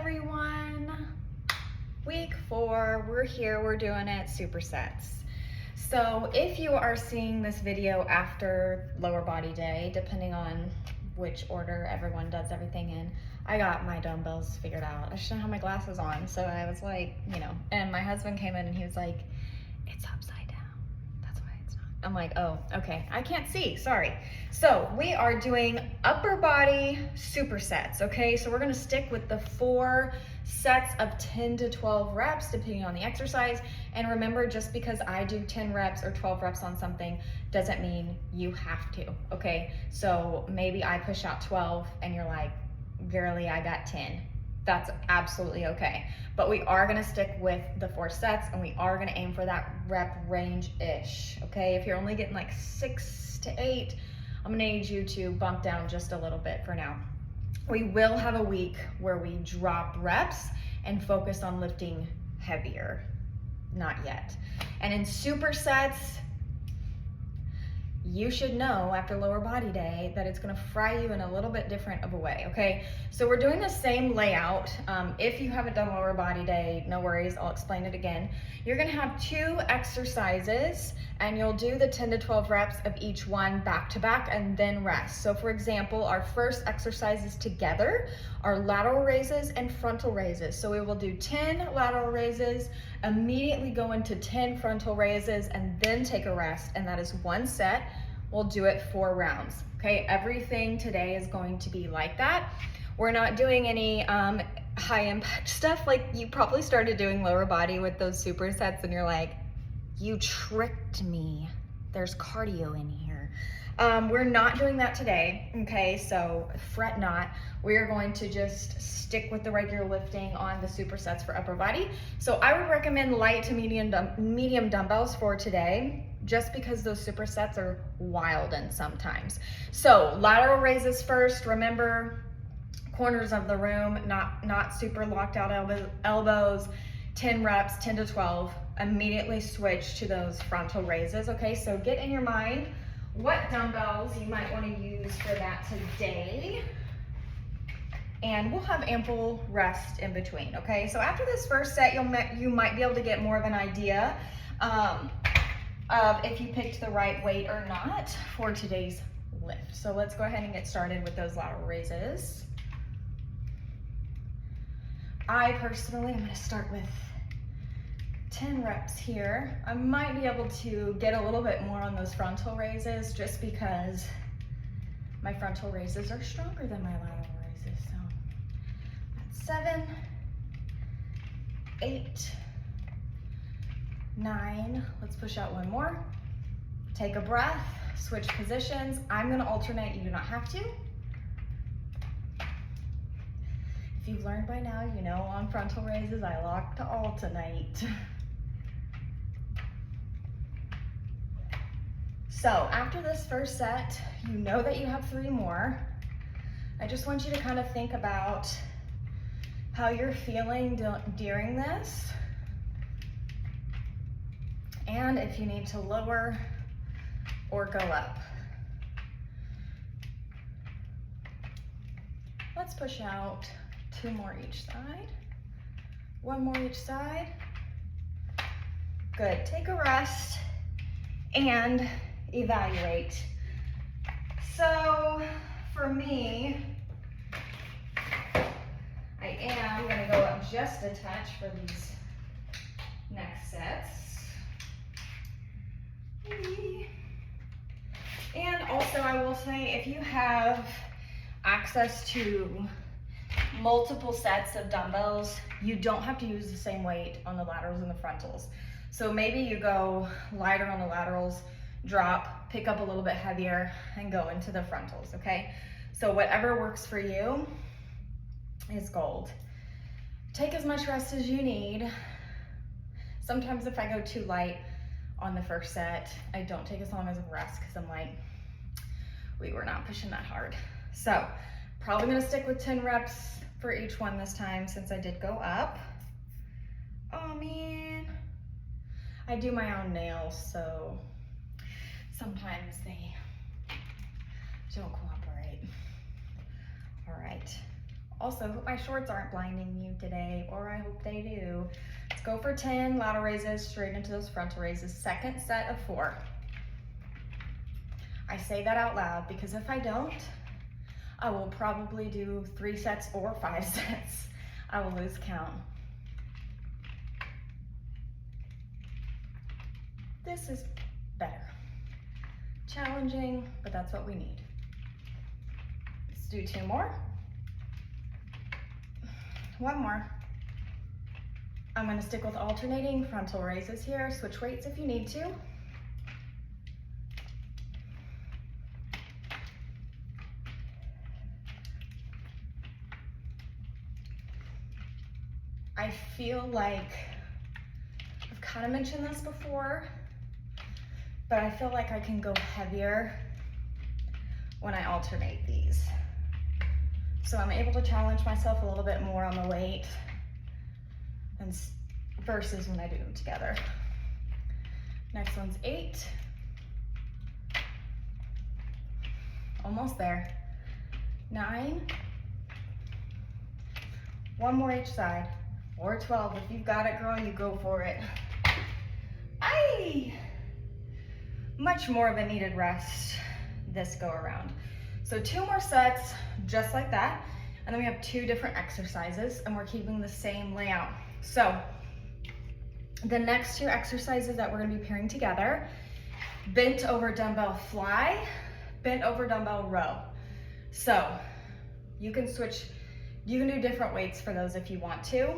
everyone. Week 4, we're here, we're doing it, supersets. So if you are seeing this video after lower body day, depending on which order everyone does everything in, I got my dumbbells figured out. I just didn't have my glasses on, so I was like, and my husband came in and he was like, it's upside down. That's why it's not. I'm like, oh, okay, I can't see, sorry. So we are doing upper body supersets, okay? So we're gonna stick with the 4 sets of 10 to 12 reps, depending on the exercise. And remember, just because I do 10 reps or 12 reps on something doesn't mean you have to, okay? So maybe I push out 12 and you're like, girly, I got 10. That's absolutely okay. But we are gonna stick with the 4 sets and we are gonna aim for that rep range-ish, okay? If you're only getting like 6 to 8, I'm gonna need you to bump down just a little bit for now. We will have a week where we drop reps and focus on lifting heavier. Not yet. And in supersets, you should know after lower body day that it's gonna fry you in a little bit different of a way, okay? So we're doing the same layout. If you haven't done lower body day, no worries, I'll explain it again. You're gonna have 2 exercises and you'll do the 10 to 12 reps of each one back to back and then rest. So for example, our first exercises together are lateral raises and frontal raises. So we will do 10 lateral raises, immediately go into 10 frontal raises and then take a rest, and that is 1 set. We'll do it 4 rounds, okay? Everything today is going to be like that. We're not doing any high impact stuff. Like, you probably started doing lower body with those supersets and you're like, you tricked me. There's cardio in here. We're not doing that today, okay? So fret not. We are going to just stick with the regular lifting on the supersets for upper body. So I would recommend light to medium dumbbells for today, just because those supersets are wild and sometimes. So lateral raises first. Remember, corners of the room, not super locked out elbows. 10 reps, 10 to 12. Immediately switch to those frontal raises, okay? So get in your mind what dumbbells you might want to use for that today. And we'll have ample rest in between, okay? So after this first set, you might be able to get more of an idea of if you picked the right weight or not for today's lift. So let's go ahead and get started with those lateral raises. I personally am gonna start with 10 reps here. I might be able to get a little bit more on those frontal raises just because my frontal raises are stronger than my lateral raises. So that's 7, 8, 9. Let's push out 1 more. Take a breath, switch positions. I'm gonna alternate, you do not have to. If you've learned by now, you know on frontal raises, I lock to alternate. So after this first set, you know that you have 3 more. I just want you to kind of think about how you're feeling during this, and if you need to lower or go up. Let's push out 2 more each side. 1 more each side. Good. Take a rest and evaluate. So for me, I am gonna go up just a touch for these next sets. And also I will say, if you have access to multiple sets of dumbbells, you don't have to use the same weight on the laterals and the frontals. So maybe you go lighter on the laterals, drop, pick up a little bit heavier, and go into the frontals, okay? So whatever works for you is gold. Take as much rest as you need. Sometimes if I go too light on the first set, I don't take as long as a rest because I'm like, we were not pushing that hard. So probably gonna stick with 10 reps for each one this time since I did go up. Oh man, I do my own nails, so sometimes they don't cooperate. All right, Also, hope my shorts aren't blinding you today, or I hope they do. Let's go for 10 lateral raises straight into those frontal raises. Second set of 4. I say that out loud because if I don't, I will probably do 3 sets or 5 sets. I will lose count. This is better. Challenging, but that's what we need. Let's do 2 more. 1 more. I'm going to stick with alternating frontal raises here. Switch weights if you need to. I feel like I've kind of mentioned this before, but I feel like I can go heavier when I alternate these. So I'm able to challenge myself a little bit more on the weight and versus when I do them together. Next one's 8. Almost there. 9. 1 more each side. Or 12. If you've got it, girl, you go for it. Much more of a needed rest this go around. So 2 more sets, just like that. And then we have 2 different exercises, and we're keeping the same layout. So the next 2 exercises that we're gonna be pairing together, bent over dumbbell fly, bent over dumbbell row. So you can switch, you can do different weights for those if you want to.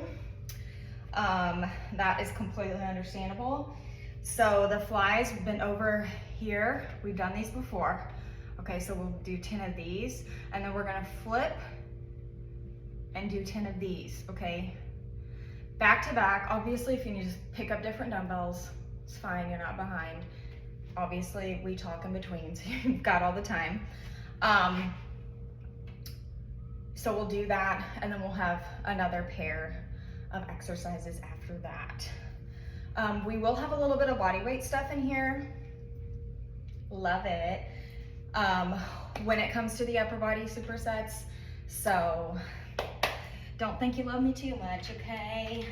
That is completely understandable. So the flies bent over here, we've done these before. Okay, so we'll do 10 of these, and then we're gonna flip and do 10 of these, okay? Back to back. Obviously, if you need to pick up different dumbbells, it's fine, you're not behind. Obviously, we talk in between, so you've got all the time. So we'll do that, and then we'll have another pair of exercises after that. We will have a little bit of body weight stuff in here. Love it. When it comes to the upper body supersets, so don't think you love me too much, okay?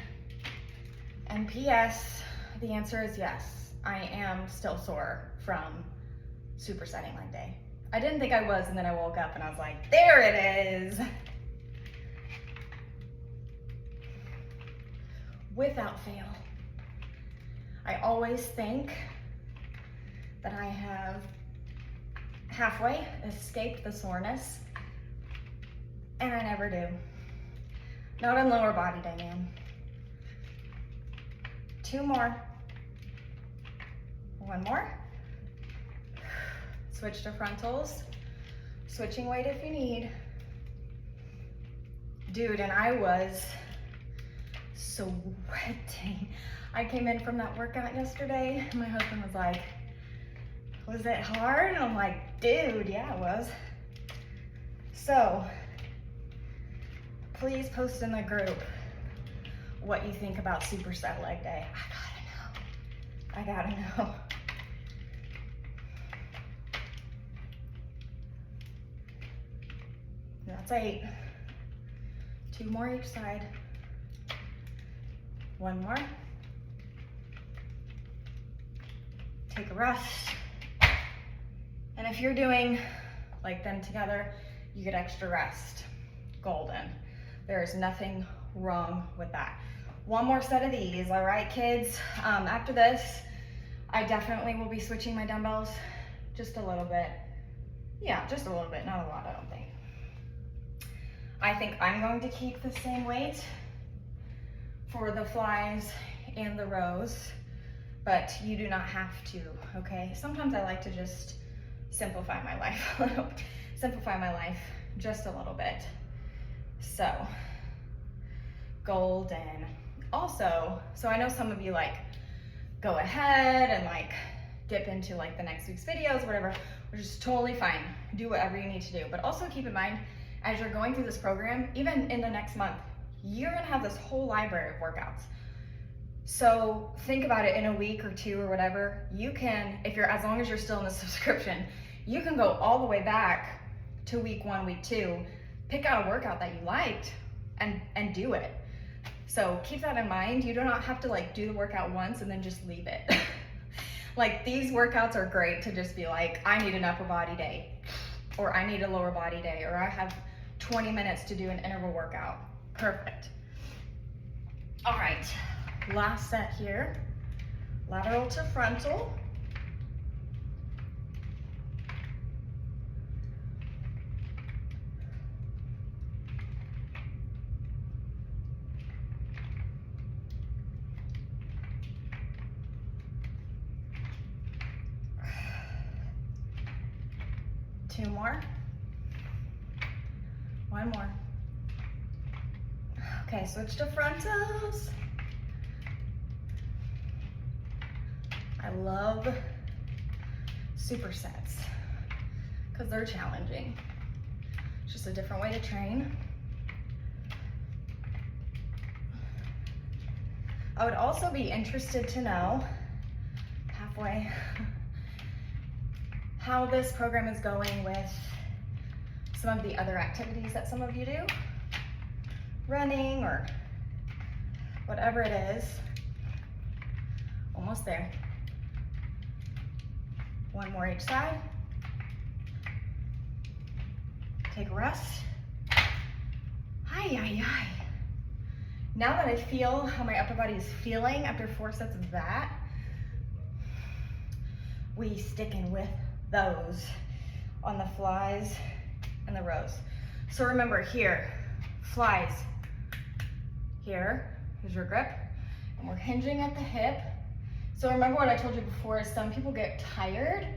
And P.S., the answer is yes. I am still sore from supersetting leg day. I didn't think I was, and then I woke up and I was like, there it is. Without fail. I always think that I have halfway escaped the soreness, and I never do. Not on lower body day, man. 2 more. 1 more. Switch to frontals. Switching weight if you need. Dude, and I was sweating. I came in from that workout yesterday, and my husband was like, was it hard? And I'm like, dude, yeah, it was. So, please post in the group what you think about superset leg day. I gotta know. That's 8. 2 more each side. 1 more. Take a rest. And if you're doing like them together, you get extra rest. Golden. There is nothing wrong with that. 1 more set of these, all right, kids? After this, I definitely will be switching my dumbbells just a little bit. Yeah, just a little bit, not a lot, I don't think. I think I'm going to keep the same weight for the flies and the rows, but you do not have to, okay? Sometimes I like to just simplify my life, simplify my life just a little bit. So, golden. Also, so I know some of you like go ahead and like dip into like the next week's videos or whatever, which is totally fine. Do whatever you need to do, but also keep in mind, as you're going through this program, even in the next month, you're gonna have this whole library of workouts. So think about it in a week or 2 or whatever. You can, if you're, as long as you're still in the subscription, you can go all the way back to week 1, week 2 pick out a workout that you liked and do it. So keep that in mind. You do not have to like do the workout once and then just leave it. Like these workouts are great to just be like, I need an upper body day, or I need a lower body day, or I have 20 minutes to do an interval workout. Perfect. All right, last set here, lateral to frontal. Two more. One more. Okay, switch to frontals. I love supersets because they're challenging. It's just a different way to train. I would also be interested to know, halfway, how this program is going with some of the other activities that some of you do, running or whatever it is. Almost there. One more each side. Take a rest. Hi, hi, hi. Now that I feel how my upper body is feeling after 4 sets of that, we sticking with those on the flies and the rows. So remember here, flies, here's your grip, and we're hinging at the hip. So remember what I told you before is some people get tired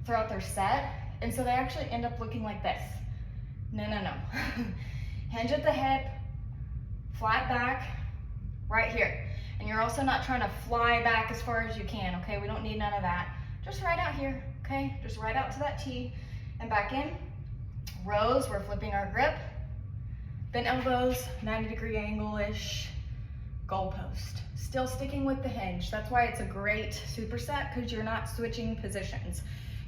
throughout their set, and so they actually end up looking like this. No, no, no. Hinge at the hip, flat back, right here. And you're also not trying to fly back as far as you can, okay? We don't need none of that. Just right out here, okay? Just right out to that T and back in. Rows, we're flipping our grip. Bent elbows, 90-degree angle-ish, goalpost. Still sticking with the hinge. That's why it's a great superset, because you're not switching positions.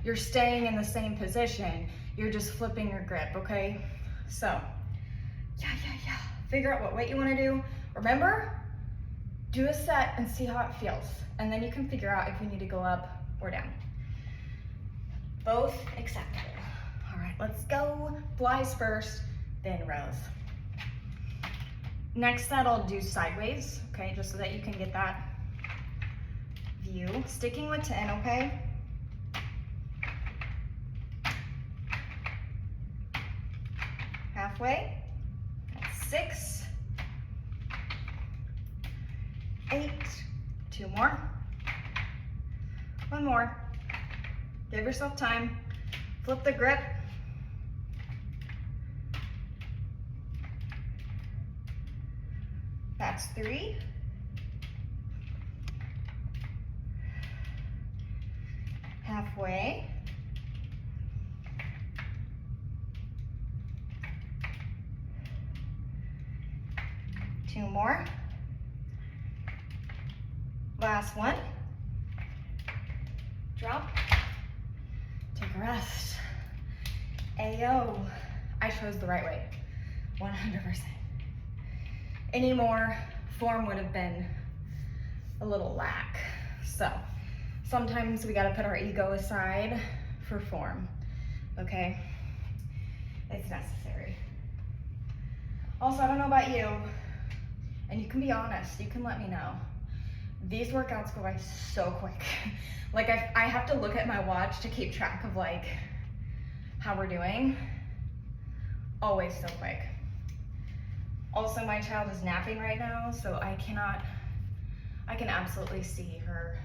You're staying in the same position. You're just flipping your grip, okay? So, yeah. Figure out what weight you want to do. Remember, do a set and see how it feels. And then you can figure out if we need to go up or down. Both acceptable. All right, let's go. Flies first, then rows. Next set I'll do sideways, okay, just so that you can get that view. Sticking with 10, okay? Halfway. That's 6, 8, 2 more. One more. Give yourself time. Flip the grip. That's 3. Halfway. Two more. Last one. Drop. Take a rest. Ayo. I chose the right way. 100%. Any more, form would have been a little lack. So sometimes we gotta put our ego aside for form, okay? It's necessary. Also, I don't know about you, and you can be honest, you can let me know. These workouts go by so quick. Like I have to look at my watch to keep track of like how we're doing. Always so quick. Also, my child is napping right now, so I can absolutely see her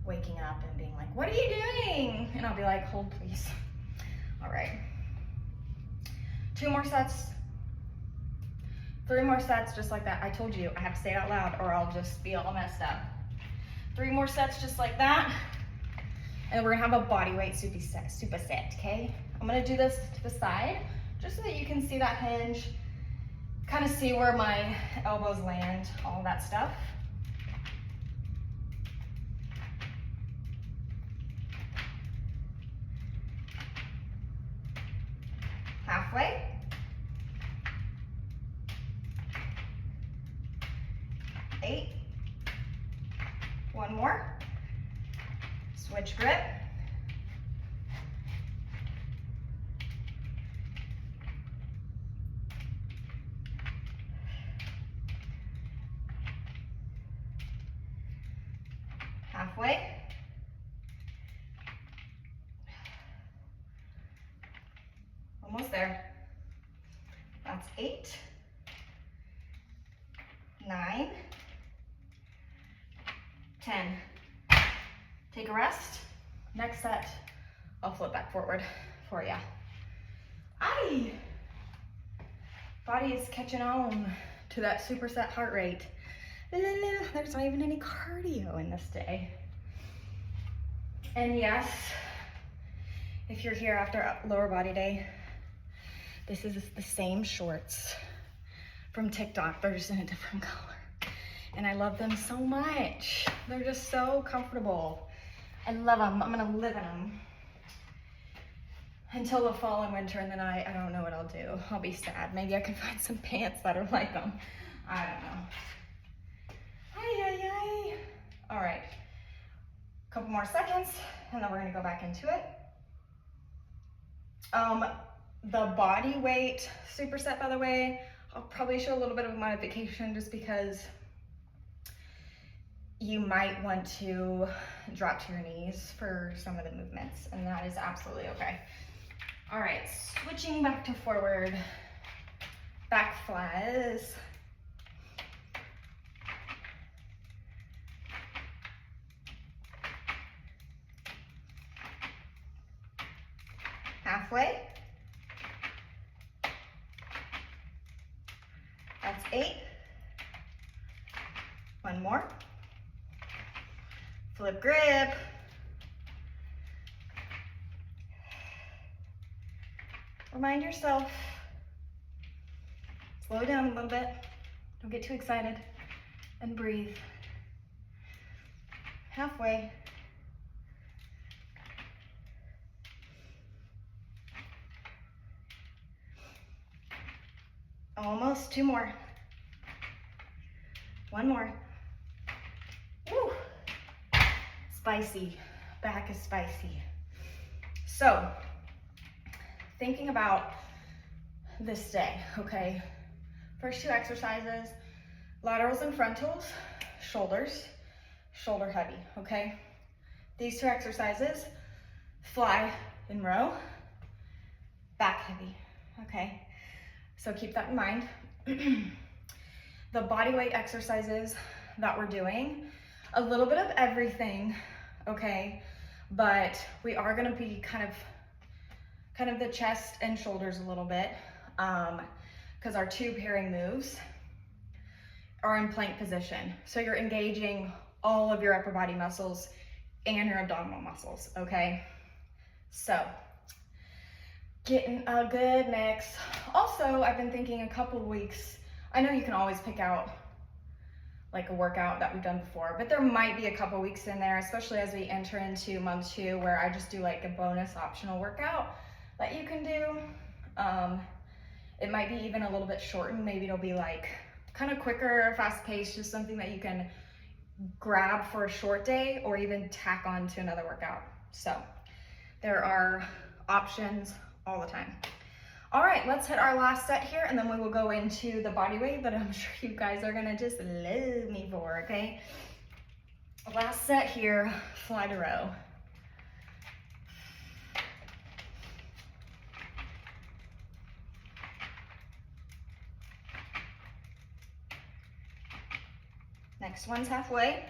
waking up and being like, what are you doing? And I'll be like, hold please. All right. 2 more sets. 3 more sets just like that. I told you I have to say it out loud or I'll just be all messed up. 3 more sets just like that. And we're gonna have a body weight superset, okay? I'm gonna do this to the side just so that you can see that hinge, kind of see where my elbows land, all that stuff. Halfway. 8. One more. Switch grip. Halfway. Almost there. That's 8, 9, 10. Take a rest. Next set, I'll flip back forward for you. Aye. Body is catching on to that superset heart rate. There's not even any cardio in this day. And yes, if you're here after lower body day, this is the same shorts from TikTok. They're just in a different color. And I love them so much. They're just so comfortable. I love them. I'm gonna live in them until the fall and winter, and then I don't know what I'll do. I'll be sad. Maybe I can find some pants that are like them. I don't know. All right, a couple more seconds, and then we're gonna go back into it. The body weight superset, by the way, I'll probably show a little bit of a modification just because you might want to drop to your knees for some of the movements, and that is absolutely okay. All right, switching back to forward, back flies. Halfway. That's 8. One more. Flip grip. Remind yourself, slow down a little bit. Don't get too excited, and breathe. Halfway. Almost. 2 more. 1 more. Woo. Spicy. Back is spicy. So, thinking about this day, okay? First 2 exercises, laterals and frontals, shoulders, shoulder heavy, okay? These 2 exercises, fly in row, back heavy, okay? So keep that in mind. The body weight exercises that we're doing, a little bit of everything, okay? But we are gonna be kind of the chest and shoulders a little bit, because our 2 pairing moves are in plank position. So you're engaging all of your upper body muscles and your abdominal muscles, okay? So, getting a good mix. Also, I've been thinking a couple weeks, I know you can always pick out like a workout that we've done before, but there might be a couple weeks in there, especially as we enter into month 2, where I just do like a bonus optional workout that you can do. It might be even a little bit shortened. Maybe it'll be like kind of quicker, fast paced, just something that you can grab for a short day or even tack on to another workout. So there are options all the time. All right, let's hit our last set here, and then we will go into the body weight that I'm sure you guys are gonna just love me for, okay? Last set here, fly to row. Next one's halfway.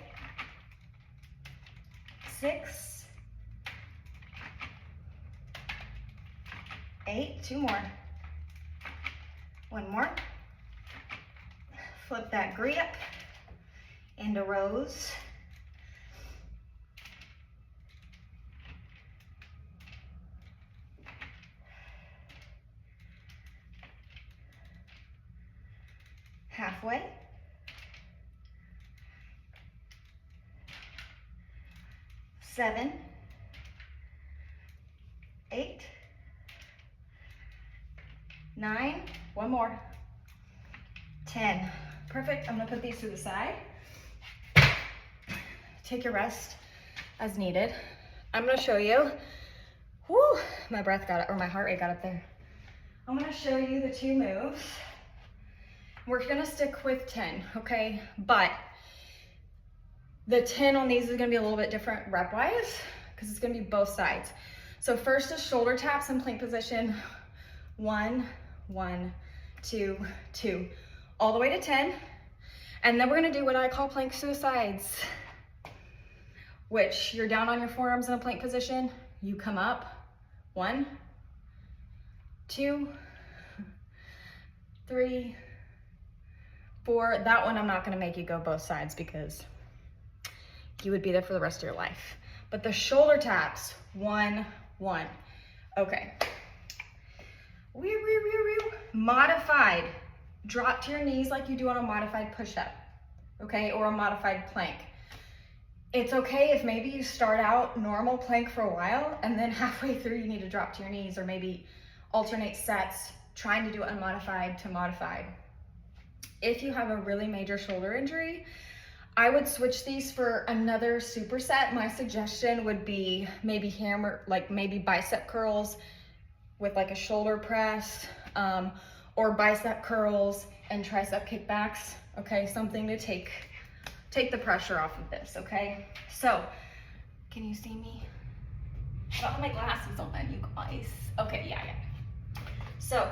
6, 8, 2 more. 1 more. Flip that grip into rows. Halfway. 7, 8, 9, 1 more, 10. Perfect. I'm gonna put these to the side. take your rest as needed. I'm gonna show you, whoo, my breath got it, or my heart rate got up there. I'm gonna show you the 2 moves. We're gonna stick with 10, okay? But the 10 on these is gonna be a little bit different rep-wise, because it's gonna be both sides. So first is shoulder taps in plank position. 1, 1, 2, 2, all the way to 10. And then we're gonna do what I call plank suicides, which you're down on your forearms in a plank position. You come up, 1, 2, 3, 4. That one I'm not gonna make you go both sides because you would be there for the rest of your life. But the shoulder taps, 1, 1. Okay. Modified. Drop to your knees like you do on a modified push-up, okay, or a modified plank. It's okay if maybe you start out normal plank for a while and then halfway through you need to drop to your knees, or maybe alternate sets, trying to do unmodified to modified. If you have a really major shoulder injury, I would switch these for another superset. My suggestion would be maybe hammer, like maybe bicep curls with like a shoulder press, or bicep curls and tricep kickbacks, okay? Something to take the pressure off of this, okay? So, can you see me? I don't have my glasses on, you guys. Okay, yeah. So,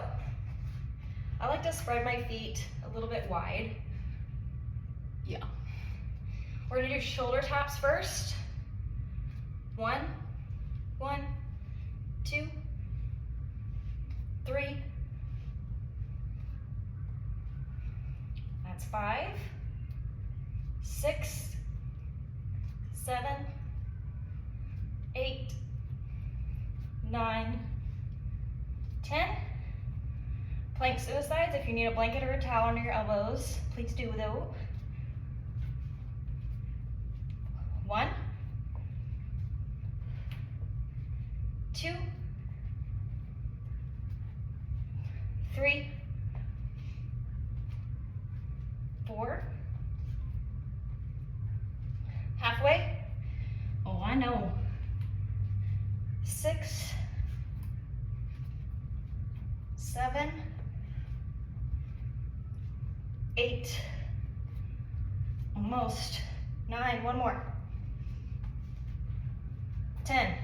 I like to spread my feet a little bit wide. Yeah. We're gonna do shoulder taps first. 1, 1, 2, 3. That's 5, 6, 7, 8, 9, 10. Plank suicides. If you need a blanket or a towel under your elbows, please do though. 1, 2, 3, 4. Halfway. Oh, I know. 6, 7, 8. Almost. 9. One more. 10.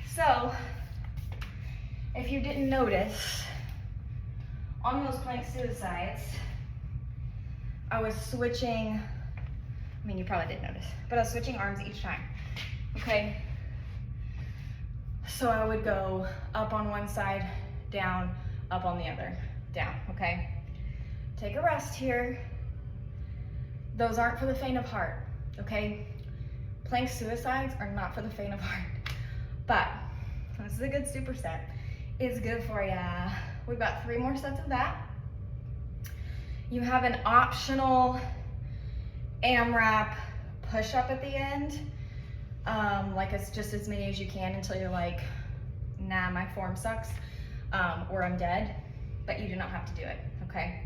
So, if you didn't notice, on those plank suicides, I was switching, I mean, you probably didn't notice, but I was switching arms each time, okay? So I would go up on one side, down, up on the other, down, okay? Take a rest here. Those aren't for the faint of heart, okay? Plank suicides are not for the faint of heart, but this is a good superset. It's good for ya. We've got 3 more sets of that. You have an optional AMRAP push-up at the end. Like it's just as many as you can until you're like, nah, my form sucks, or I'm dead, but you do not have to do it, okay?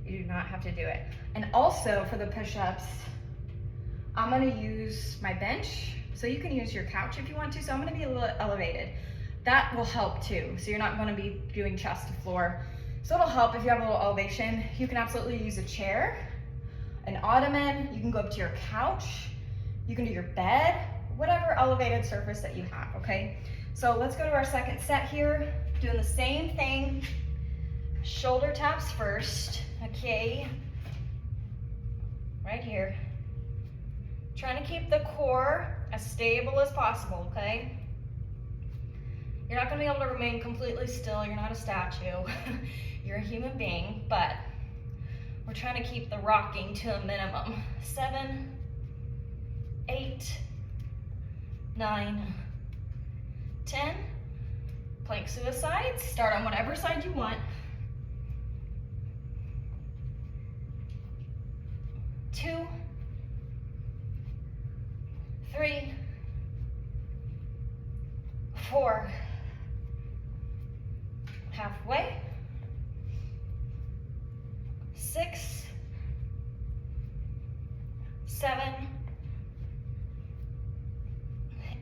You do not have to do it. And also for the push-ups, I'm gonna use my bench, so you can use your couch if you want to, so I'm gonna be a little elevated. That will help too, so you're not gonna be doing chest to floor. So it'll help if you have a little elevation. You can absolutely use a chair, an ottoman, you can go up to your couch, you can do your bed, whatever elevated surface that you have, okay? So let's go to our second set here, doing the same thing. Shoulder taps first, okay? Right here. Trying to keep the core as stable as possible, okay? You're not gonna be able to remain completely still, you're not a statue. You're a human being, but we're trying to keep the rocking to a minimum. 7, 8, 9, 10. Plank suicides, start on whatever side you want. 2, 3, 4. Halfway. 6, 7,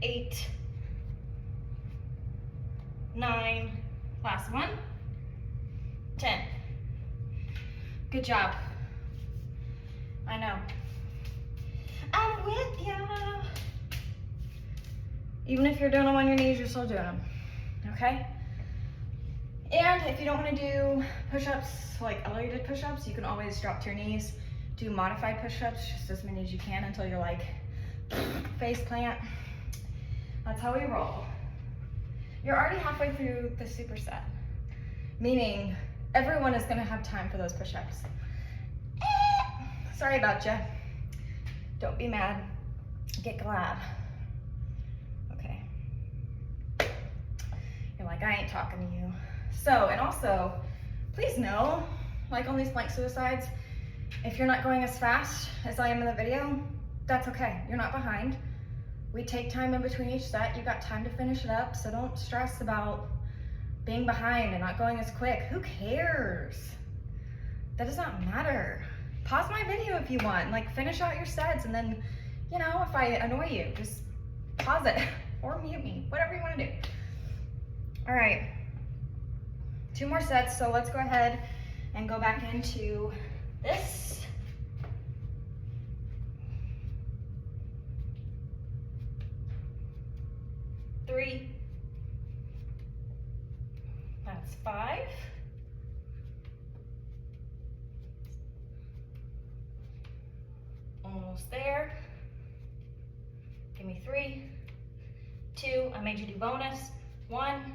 8, 9, last one, 10. Good job. I know. I'm with ya. Even if you're doing them on your knees, you're still doing them, okay? And if you don't want to do push-ups, like elevated push-ups, you can always drop to your knees, do modified push-ups, just as many as you can until you're like face plant. That's how we roll. You're already halfway through the superset, meaning everyone is gonna have time for those push-ups. Sorry about you. Don't be mad, get glad. Okay. You're like, I ain't talking to you. So, and also, please know, like on these plank suicides, if you're not going as fast as I am in the video, that's okay, you're not behind. We take time in between each set, you've got time to finish it up, so don't stress about being behind and not going as quick. Who cares? That does not matter. Pause my video if you want, like finish out your sets, and then, you know, if I annoy you, just pause it or mute me, whatever you want to do. All right, 2 more sets, so let's go ahead and go back into this. Three. That's 5. Almost there. Give me 3, 2. I made you do bonus. 1.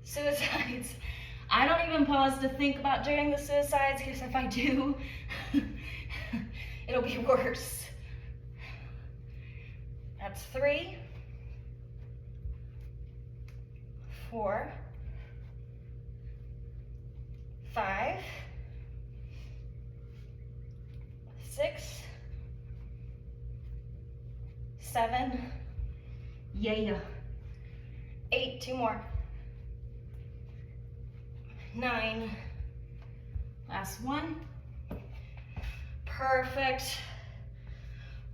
Suicides. I don't even pause to think about doing the suicides, because if I do, it'll be worse. That's 3, 4, 5, 6, 7, yeah, 8, 2 more, 9, last one, perfect.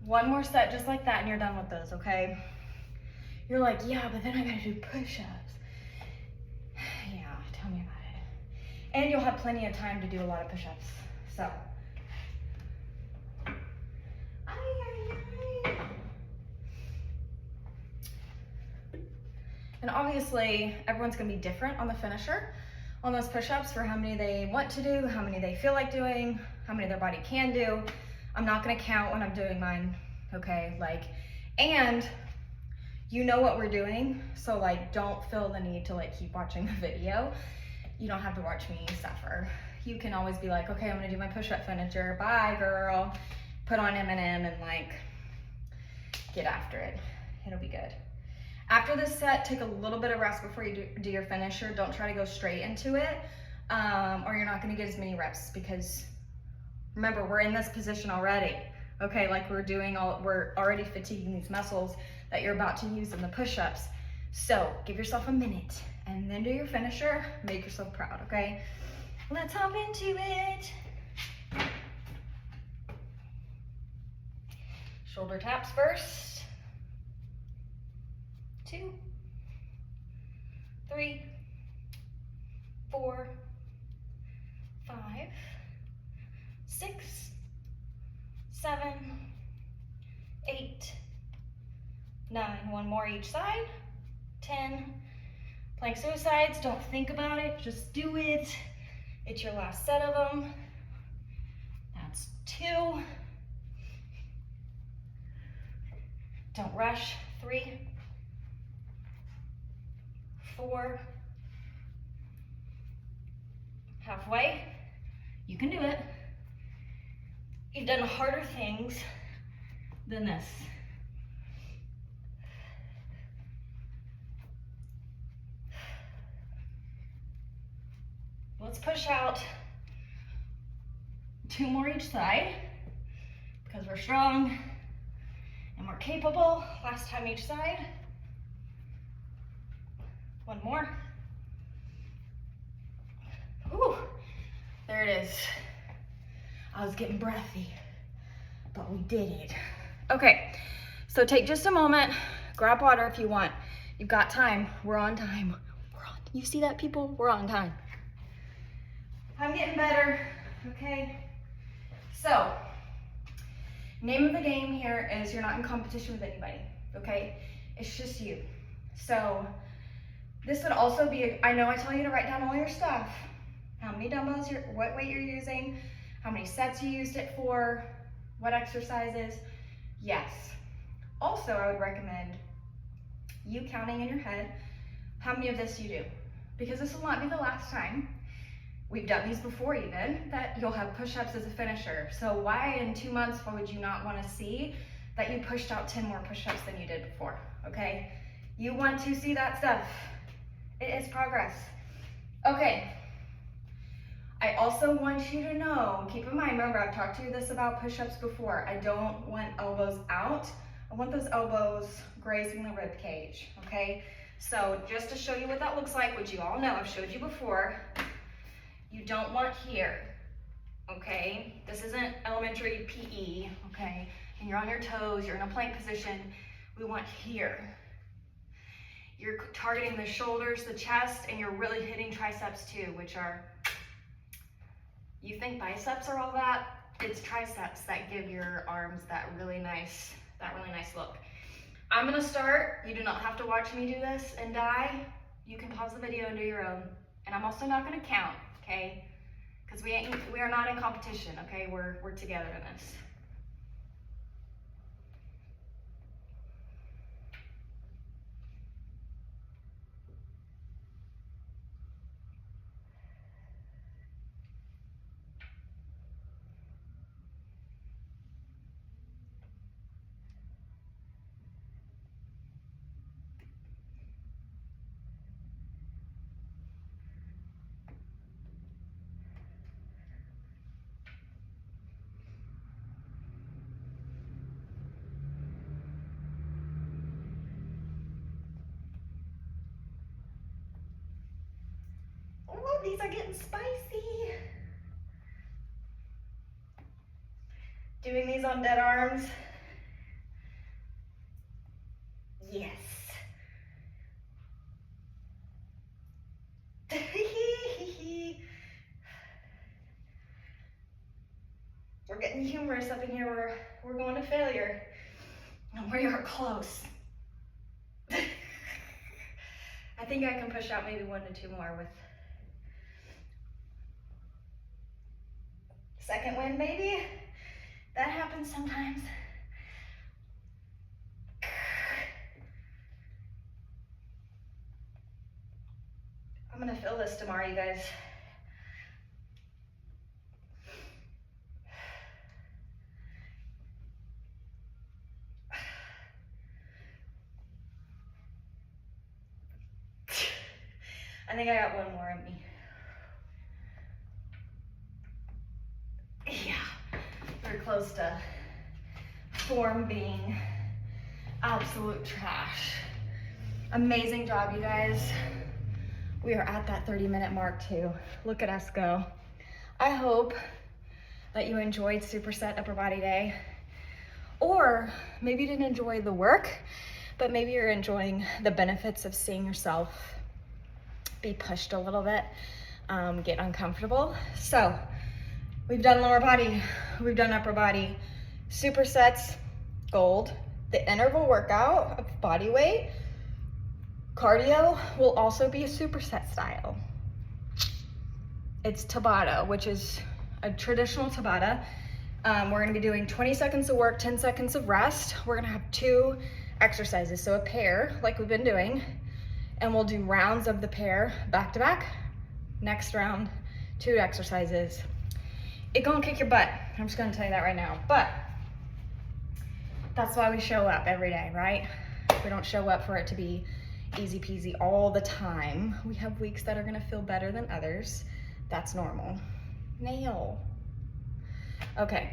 1 more set just like that and you're done with those, okay? You're like, yeah, but then I gotta do push-ups. Yeah, tell me about it. And you'll have plenty of time to do a lot of push-ups, so. And obviously, everyone's gonna be different on the finisher, on those push-ups, for how many they want to do, how many they feel like doing, how many their body can do. I'm not gonna count when I'm doing mine, okay? Like, and you know what we're doing, so like, don't feel the need to like keep watching the video. You don't have to watch me suffer. You can always be like, okay, I'm gonna do my push-up finisher, bye girl. Put on M&M and like, get after it. It'll be good. After this set, take a little bit of rest before you do your finisher. Don't try to go straight into it, or you're not gonna get as many reps, because remember, we're in this position already. Okay, like we're already fatiguing these muscles that you're about to use in the push-ups. So give yourself a minute and then do your finisher. Make yourself proud, okay? Let's hop into it. Shoulder taps first. 2, 3, 4, 5, 6, 7, 8, 9. 1 more each side. 10. Plank suicides, don't think about it, just do it. It's your last set of them. That's 2. Don't rush. 3, 4, halfway. You can do it. You've done harder things than this. Let's push out 2 more each side, because we're strong and we're capable. Last time each side. 1 more. Whew, there it is. I was getting breathy, but we did it. Okay, so take just a moment, Grab water if you want. You've got time. We're on time. You see that, people? We're on time. I'm getting better, okay? So, name of the game here is you're not in competition with anybody, okay? It's just you. So, this would also be, I know I tell you to write down all your stuff. How many dumbbells, what weight you're using, how many sets you used it for, what exercises. Yes. Also, I would recommend you counting in your head how many of this you do, because this will not be the last time. We've done these before even, that you'll have push-ups as a finisher. So why in 2 months would you not want to see that you pushed out 10 more push-ups than you did before, okay? You want to see that stuff. It is progress. Okay. I also want you to know, keep in mind, remember I've talked to you this about push-ups before. I don't want elbows out. I want those elbows grazing the rib cage, okay? So just to show you what that looks like, which you all know, I've showed you before, you don't want here, okay? This isn't elementary PE, okay? And you're on your toes, you're in a plank position. We want here. You're targeting the shoulders, the chest, and you're really hitting triceps too, which are, you think biceps are all that? It's triceps that give your arms that really nice look. I'm gonna start. You do not have to watch me do this and die. You can pause the video and do your own. And I'm also not gonna count, okay? Because we are not in competition, okay? We're together in this. Oh, these are getting spicy. Doing these on dead arms. Yes. We're getting humorous up in here. We're going to failure. And we are close. I think I can push out maybe 1 to 2 more with second wind maybe. That happens sometimes. I'm gonna feel this tomorrow, you guys. I think I got 1 more in me. Yeah, we're close to form being absolute trash. Amazing job, you guys. We are at that 30-minute mark too. Look at us go. I hope that you enjoyed Superset Upper Body Day, or maybe you didn't enjoy the work, but maybe you're enjoying the benefits of seeing yourself be pushed a little bit, get uncomfortable. So we've done lower body, we've done upper body, supersets, gold, the interval workout of body weight. Cardio will also be a superset style. It's Tabata, which is a traditional Tabata. We're gonna be doing 20 seconds of work, 10 seconds of rest. We're gonna have 2 exercises, so a pair like we've been doing, and we'll do rounds of the pair back to back. Next round, 2 exercises. It's gonna kick your butt. I'm just gonna tell you that right now. But that's why we show up every day, right? We don't show up for it to be easy peasy all the time. We have weeks that are gonna feel better than others. That's normal. Nail. Okay,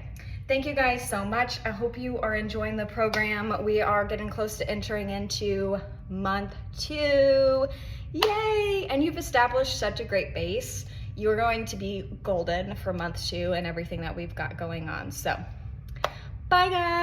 thank you guys so much. I hope you are enjoying the program. We are getting close to entering into month 2. Yay! And you've established such a great base. You're going to be golden for month 2 and everything that we've got going on. So, bye guys.